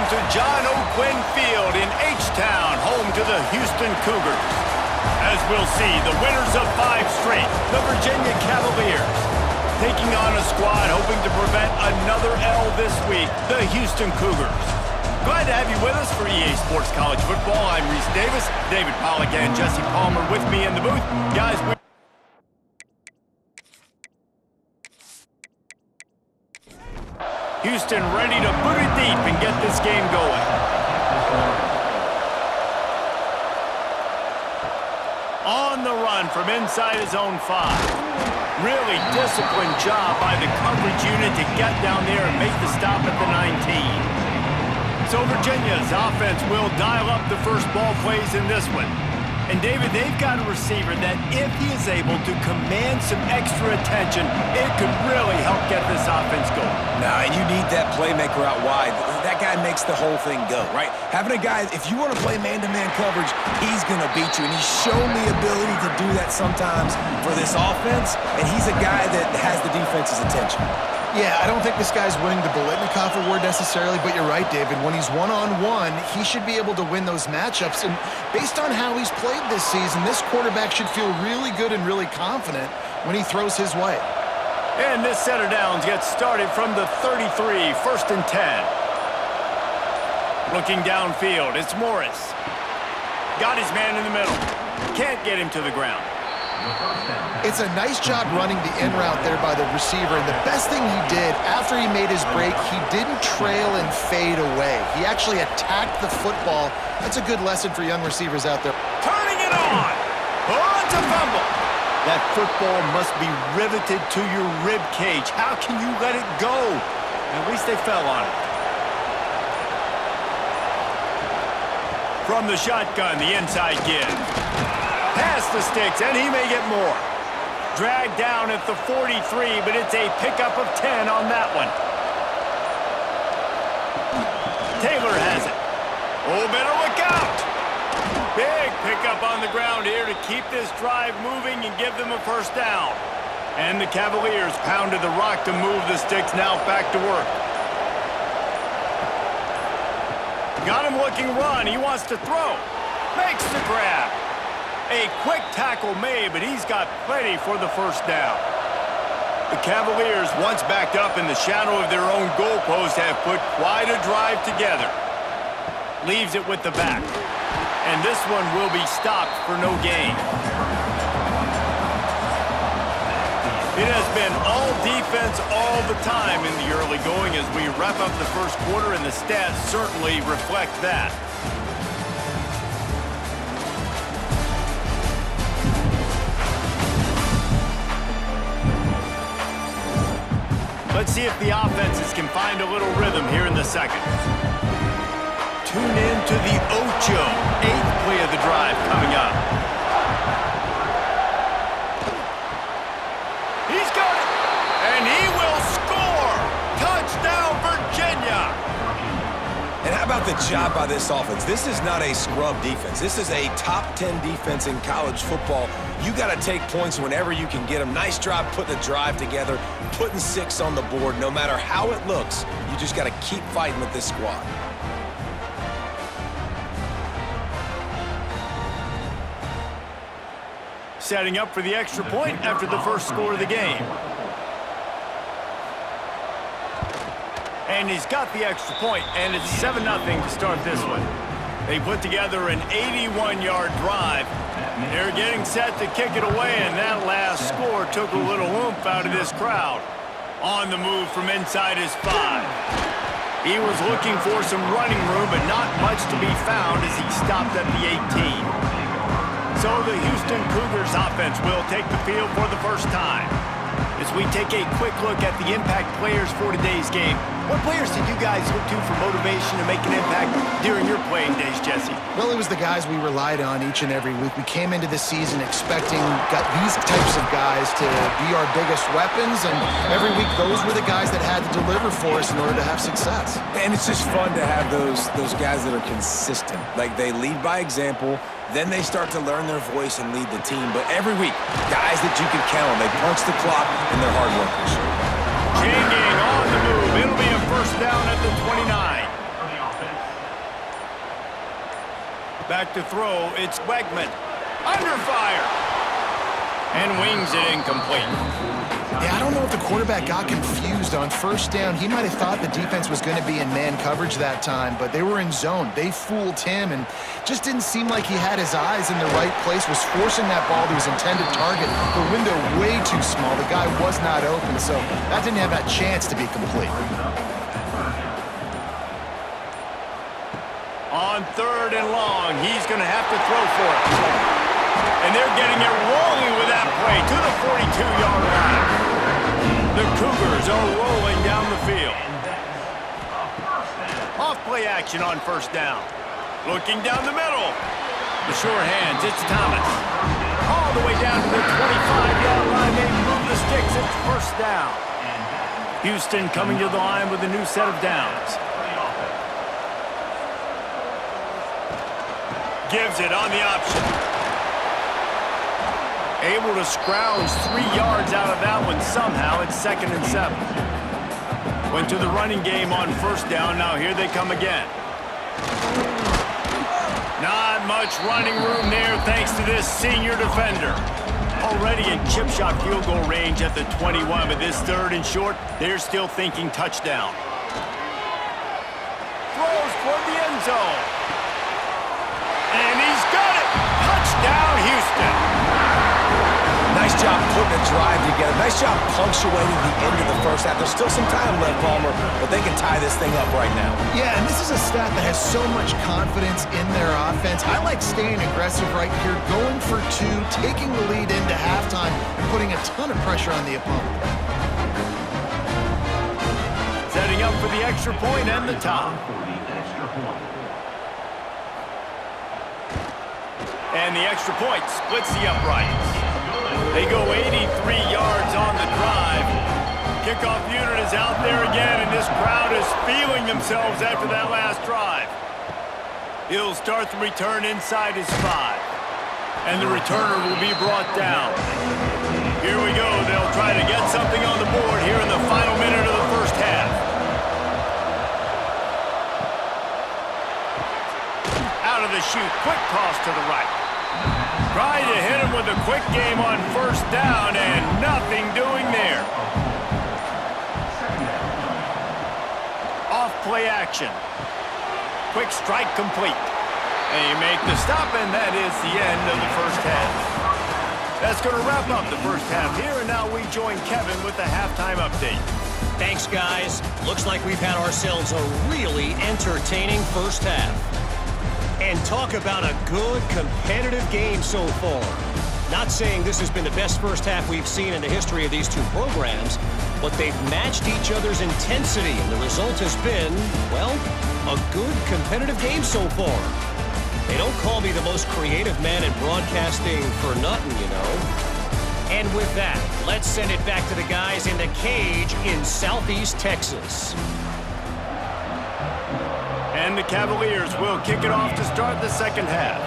to John O'Quinn Field in H-Town, home to the Houston Cougars. As we'll see, the winners of 5 straight, the Virginia Cavaliers, taking on a squad hoping to prevent another L this week, the Houston Cougars. Glad to have you with us for EA Sports College Football. I'm Reese Davis, David Pollack and Jesse Palmer with me in the booth. Guys, Houston ready to boot it deep and get this game going. On the run from inside his own 5. Really disciplined job by the coverage unit to get down there and make the stop at the 19. So Virginia's offense will dial up the first ball plays in this one. And David, they've got a receiver that if he is able to command some extra attention, it could really help get this offense going. Nah, and you need that playmaker out wide. That guy makes the whole thing go, right? Having a guy, if you want to play man-to-man coverage, he's going to beat you. And he's shown the ability to do that sometimes for this offense, and he's a guy that has the defense's attention. Yeah, I don't think this guy's winning the Biletnikoff award necessarily, but you're right, David. When he's one-on-one, he should be able to win those matchups. And based on how he's played this season, this quarterback should feel really good and really confident when he throws his way. And this set of downs gets started from the 33, 1st and 10. Looking downfield, it's Morris. Got his man in the middle. Can't get him to the ground. It's a nice job running the in route there by the receiver, and the best thing he did after he made his break, he didn't trail and fade away. He actually attacked the football. That's a good lesson for young receivers out there. Turning it on! Oh, it's a fumble! That football must be riveted to your rib cage. How can you let it go? At least they fell on it. From the shotgun, the inside give. Past the sticks, and he may get more. Dragged down at the 43, but it's a pickup of 10 on that one. Taylor has it. Oh, better look out. Big pickup on the ground here to keep this drive moving and give them a first down. And the Cavaliers pounded the rock to move the sticks, now back to work. Got him looking run. He wants to throw. Makes the grab. A quick tackle made, but he's got plenty for the first down. The Cavaliers, once backed up in the shadow of their own goalpost, have put quite a drive together. Leaves it with the back. And this one will be stopped for no gain. It has been all defense all the time in the early going as we wrap up the first quarter, and the stats certainly reflect that. Let's see if the offenses can find a little rhythm here in the second. Tune in to the Ocho. 8th play of the drive coming up. He's got it! And he will score! Touchdown, Virginia! And how about the job by this offense? This is not a scrub defense. This is a top 10 defense in college football. You got to take points whenever you can get them. Nice job putting the drive together, putting 6 on the board. No matter how it looks, you just got to keep fighting with this squad. Setting up for the extra point after the first score of the game. And he's got the extra point, and it's 7-0 to start this one. They put together an 81-yard drive. They're getting set to kick it away, and that last score took a little oomph out of this crowd. On the move from inside his 5. He was looking for some running room, but not much to be found as he stopped at the 18. So the Houston Cougars offense will take the field for the first time. As we take a quick look at the impact players for today's game, what players did you guys look to for motivation to make an impact during your playing days, Jesse? Well, it was the guys we relied on each and every week. We came into the season expecting these types of guys to be our biggest weapons, and every week those were the guys that had to deliver for us in order to have success. And it's just fun to have those guys that are consistent. Like, they lead by example. Then they start to learn their voice and lead the team. But every week, guys that you can count on. They punch the clock, and they're hard workers. Chain gang on the move. It'll be a first down at the 29. Back to throw, it's Wegman. Under fire. And wings it incomplete. Yeah, I don't know if the quarterback got confused on first down. He might have thought the defense was going to be in man coverage that time, but they were in zone. They fooled him and just didn't seem like he had his eyes in the right place, was forcing that ball to his intended target. The window way too small. The guy was not open, so that didn't have that chance to be complete. On 3rd and long, he's going to have to throw for it. And they're getting it rolling with that play to the 42-yard line. The Cougars are rolling down the field. Off-play action on first down. Looking down the middle. The sure hands, it's Thomas. All the way down to the 25-yard line. They move the sticks. It's first down. Houston coming to the line with a new set of downs. Gives it on the option. Able to scrounge 3 yards out of that one somehow. It's 2nd and 7. Went to the running game on first down. Now here they come again. Not much running room there thanks to this senior defender. Already in chip shot field goal range at the 21, but this 3rd and short, they're still thinking touchdown. Throws toward the end zone. And he's got it! Touchdown, Houston! Nice job putting a drive together. Nice job punctuating the end of the first half. There's still some time left, Palmer, but they can tie this thing up right now. Yeah, and this is a staff that has so much confidence in their offense. I like staying aggressive right here, going for 2, taking the lead into halftime, and putting a ton of pressure on the opponent. Setting up for the extra point and the top. And the extra point splits the uprights. They go 83 yards on the drive. Kickoff unit is out there again, and this crowd is feeling themselves after that last drive. He'll start the return inside his 5. And the returner will be brought down. Here we go. They'll try to get something on the board here in the final minute of the first half. Out of the chute, quick toss to the right. Trying to hit him with a quick game on first down, and nothing doing there. Off-play action. Quick strike complete. And you make the stop, and that is the end of the first half. That's going to wrap up the first half here, and now we join Kevin with the halftime update. Thanks, guys. Looks like we've had ourselves a really entertaining first half. And talk about a good, competitive game so far. Not saying this has been the best first half we've seen in the history of these two programs, but they've matched each other's intensity, and the result has been, well, a good, competitive game so far. They don't call me the most creative man in broadcasting for nothing, you know. And with that, let's send it back to the guys in the cage in Southeast Texas. And the Cavaliers will kick it off to start the second half.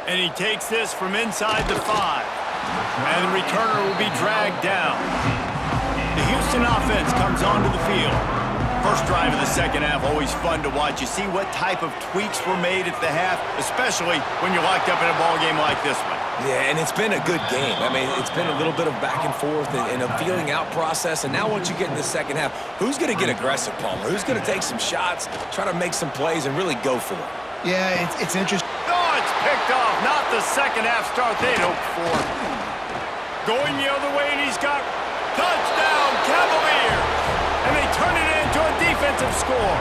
And he takes this from inside the 5. And the returner will be dragged down. The Houston offense comes onto the field. First drive of the second half, always fun to watch. You see what type of tweaks were made at the half, especially when you're locked up in a ball game like this one. Yeah, and it's been a good game. I mean, it's been a little bit of back and forth and a feeling out process. And now once you get in the second half, who's going to get aggressive, Palmer? Who's going to take some shots, try to make some plays, and really go for it? Yeah, it's interesting. Oh, it's picked off. Not the second half start they'd hoped for. Going the other way, and he's got touchdown, Cavaliers. And they turn it into a defensive score.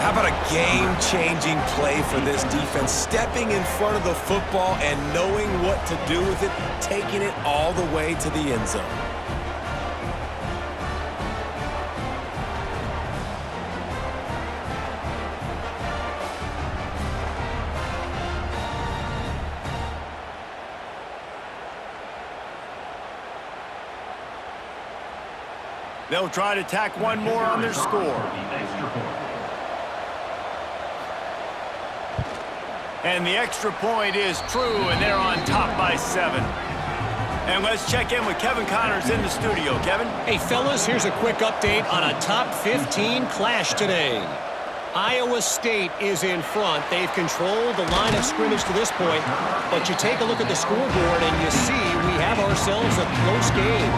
How about a game-changing play for this defense? Stepping in front of the football and knowing what to do with it, taking it all the way to the end zone. They'll try to tack one more on their score. And the extra point is true, and they're on top by 7. And let's check in with Kevin Connors in the studio. Kevin? Hey, fellas, here's a quick update on a top 15 clash today. Iowa State is in front. They've controlled the line of scrimmage to this point, but you take a look at the scoreboard and you see we have ourselves a close game.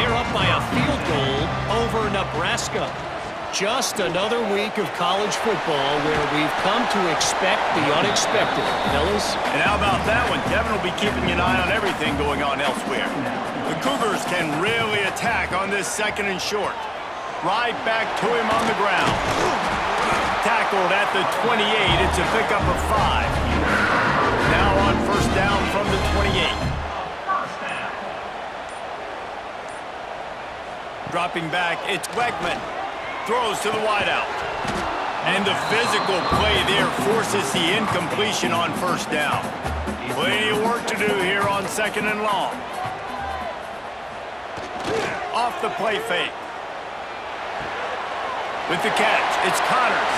They're up by a field goal over Nebraska. Just another week of college football where we've come to expect the unexpected, fellas. And how about that one? Kevin will be keeping an eye on everything going on elsewhere. The Cougars can really attack on this 2nd and short. Right back to him on the ground. Tackled at the 28. It's a pickup of 5. Now on 1st down from the 28. Dropping back, it's Wegman. Throws to the wideout. And the physical play there forces the incompletion on 1st down. Plenty of work to do here on 2nd and long. Off the play fake. With the catch, it's Connors.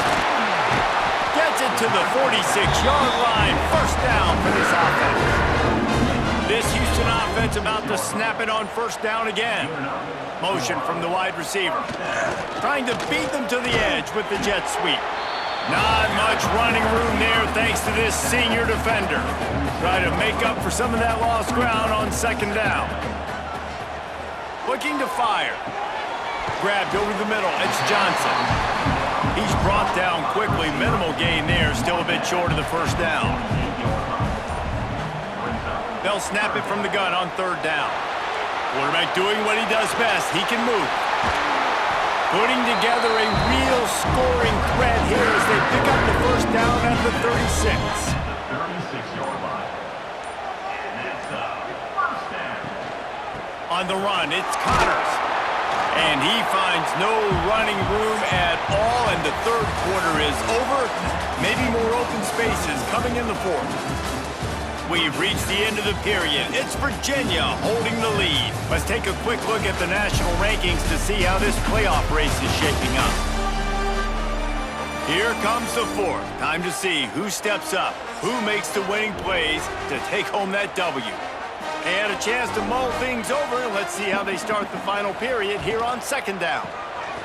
Gets it to the 46-yard line. 1st down for this offense. This Houston offense about to snap it on 1st down again. Motion from the wide receiver. Trying to beat them to the edge with the jet sweep. Not much running room there thanks to this senior defender. Try to make up for some of that lost ground on 2nd down. Looking to fire. Grabbed over the middle. It's Johnson. He's brought down quickly. Minimal gain there. Still a bit short of the 1st down. They'll snap it from the gun on 3rd down. Quarterback doing what he does best. He can move. Putting together a real scoring threat here as they pick up the 1st down at the 36. 36-yard line. And that's first down. On the run, it's Connors. And he finds no running room at all, and the 3rd quarter is over. Maybe more open spaces coming in the 4th. We've reached the end of the period. It's Virginia holding the lead. Let's take a quick look at the national rankings to see how this playoff race is shaping up. Here comes the 4th. Time to see who steps up, who makes the winning plays to take home that W. And a chance to mull things over. Let's see how they start the final period here on 2nd down.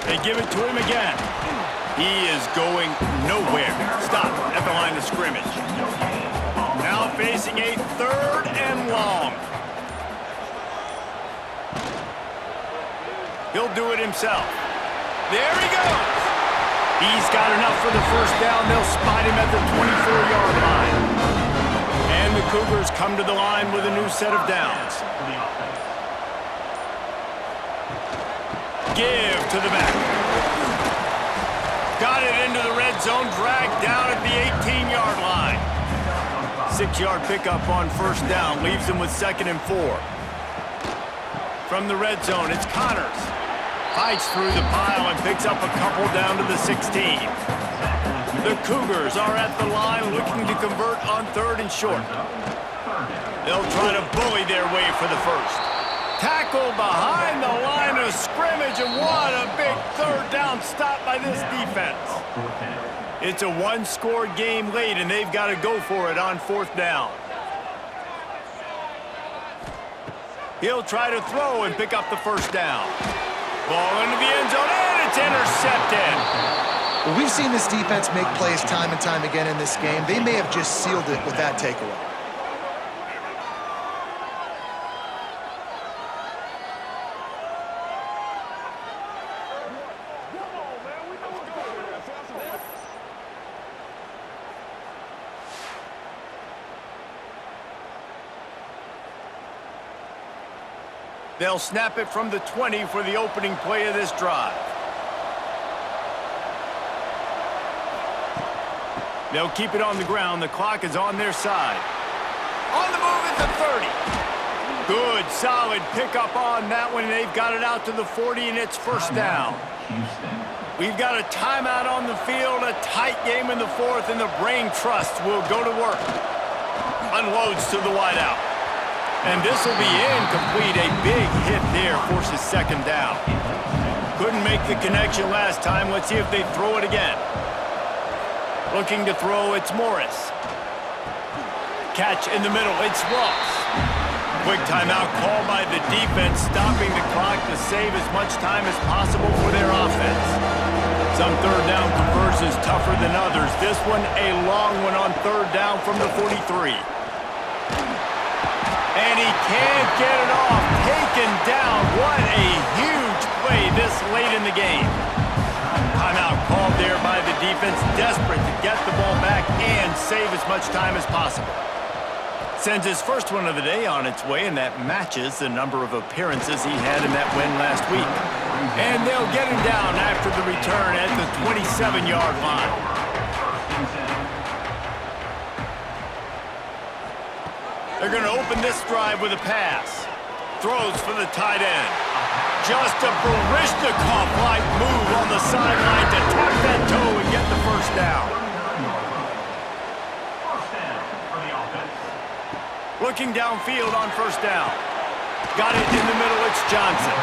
They give it to him again. He is going nowhere. Stop at the line of scrimmage. Now facing a 3rd and long. He'll do it himself. There he goes. He's got enough for the 1st down. They'll spot him at the 24-yard line. And the Cougars come to the line with a new set of downs. Give to the back. Got it into the red zone, dragged down at the 18-yard line. 6-yard pickup on 1st down, leaves them with 2nd and 4. From the red zone, it's Connors. Fights through the pile and picks up a couple down to the 16. The Cougars are at the line looking to convert on 3rd and short. They'll try to bully their way for the 1st. Tackle behind the line of scrimmage, and what a big 3rd down stop by this defense. It's a 1-score game late, and they've got to go for it on 4th down. He'll try to throw and pick up the 1st down. Ball into the end zone, and it's intercepted. Well, we've seen this defense make plays time and time again in this game. They may have just sealed it with that takeaway. They'll snap it from the 20 for the opening play of this drive. They'll keep it on the ground. The clock is on their side. On the move at the 30. Good, solid pickup on that one. They've got it out to the 40, and it's 1st down. We've got a timeout on the field, a tight game in the 4th, and the brain trust will go to work. Unloads to the wideout. And this will be incomplete. A big hit there forces 2nd down. Couldn't make the connection last time. Let's see if they throw it again. Looking to throw, it's Morris. Catch in the middle, it's Ross. Quick timeout called by the defense, stopping the clock to save as much time as possible for their offense. Some third down conversions tougher than others. This one, a long one on third down from the 43. And he can't get it off. Taken down. What a huge play this late in the game. Timeout called there by the defense, desperate to get the ball back and save as much time as possible. Sends his first one of the day on its way, and that matches the number of appearances he had in that win last week. And they'll get him down after the return at the 27-yard line. They're going to open this drive with a pass. Throws for the tight end. Just a Baryshnikov-like move on the sideline to tap that toe and get the first down. Looking downfield on first down. Got it in the middle, it's Johnson.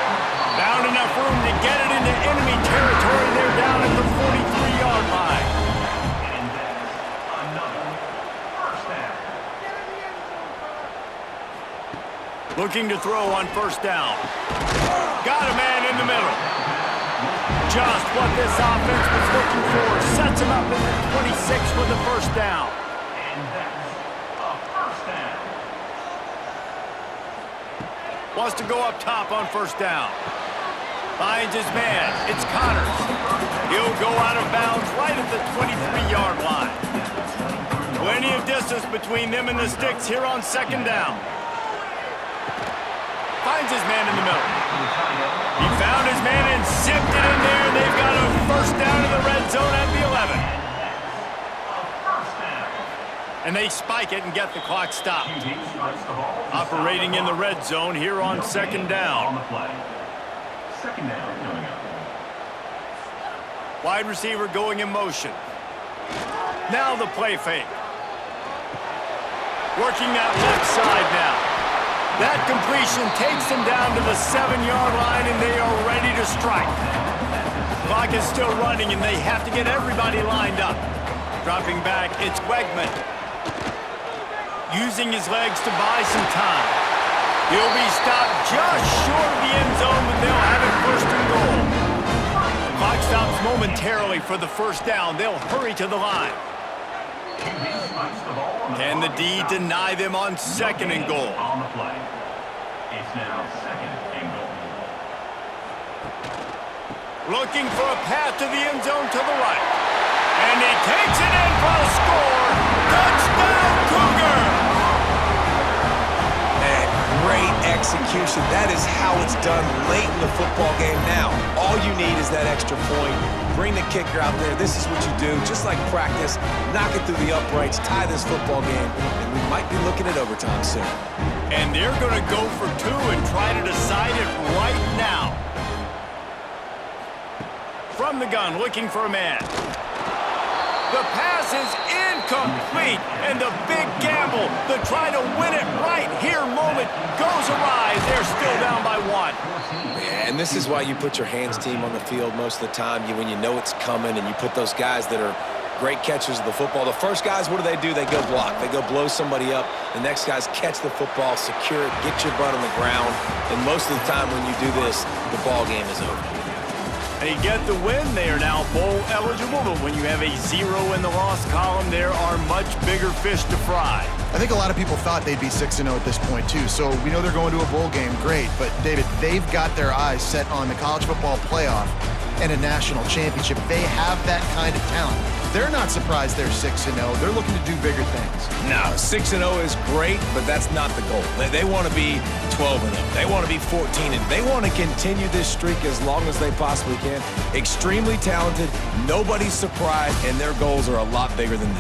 Found enough room to get it into enemy territory. They're down at the 43-yard line. And that's another first down. Looking to throw on first down. Got a man in the middle. Just what this offense was looking for. Sets him up at the 26 with the first down. And that's a first down. Wants to go up top on first down. Finds his man. It's Connors. He'll go out of bounds right at the 23-yard line. Plenty of distance between them and the sticks here on second down. Finds his man in the middle. He found his man and zipped it in there. They've got a first down in the red zone at the 11. And they spike it and get the clock stopped. Operating in the red zone here on second down. Second down coming up. Wide receiver going in motion. Now the play fake. Working that left side now. That completion takes them down to the 7-yard line, and they are ready to strike. Clock is still running, and they have to get everybody lined up. Dropping back, it's Wegman. Using his legs to buy some time. He'll be stopped just short of the end zone, but they'll have it first and goal. Clock stops momentarily for the first down. They'll hurry to the line. Can the D deny them on second and goal? On the play. It's now second and goal. Looking for a path to the end zone to the right. And he takes it in for a score. Touchdown, Cougar! And great execution. That is how it's done late in the football game now. All you need is that extra point. Bring the kicker out there. This is what you do. Just like practice, knock it through the uprights, tie this football game, and we might be looking at overtime soon. And they're going to go for two and try to decide it right now. From the gun, looking for a man. The pass is incomplete, and the big gamble, the try to win it right here moment goes awry. They're still down by one. And this is why you put your hands team on the field most of the time. When you know it's coming, and you put those guys that are great catchers of the football. The first guys, what do? They go block. They go blow somebody up. The next guys catch the football, secure it, get your butt on the ground. And most of the time when you do this, the ball game is over. They get the win. They are now bowl eligible, but when you have a 0 in the loss column, there are much bigger fish to fry. I think a lot of people thought they'd be 6-0 at this point, too. So we know they're going to a bowl game. Great. But, David, they've got their eyes set on the college football playoff and a national championship. They have that kind of talent. They're not surprised they're 6-0. They're looking to do bigger things. No, 6-0 is great, but that's not the goal. They want to be 12-0. They want to be 14-0. They want to continue this streak as long as they possibly can. Extremely talented. Nobody's surprised, and their goals are a lot bigger than this.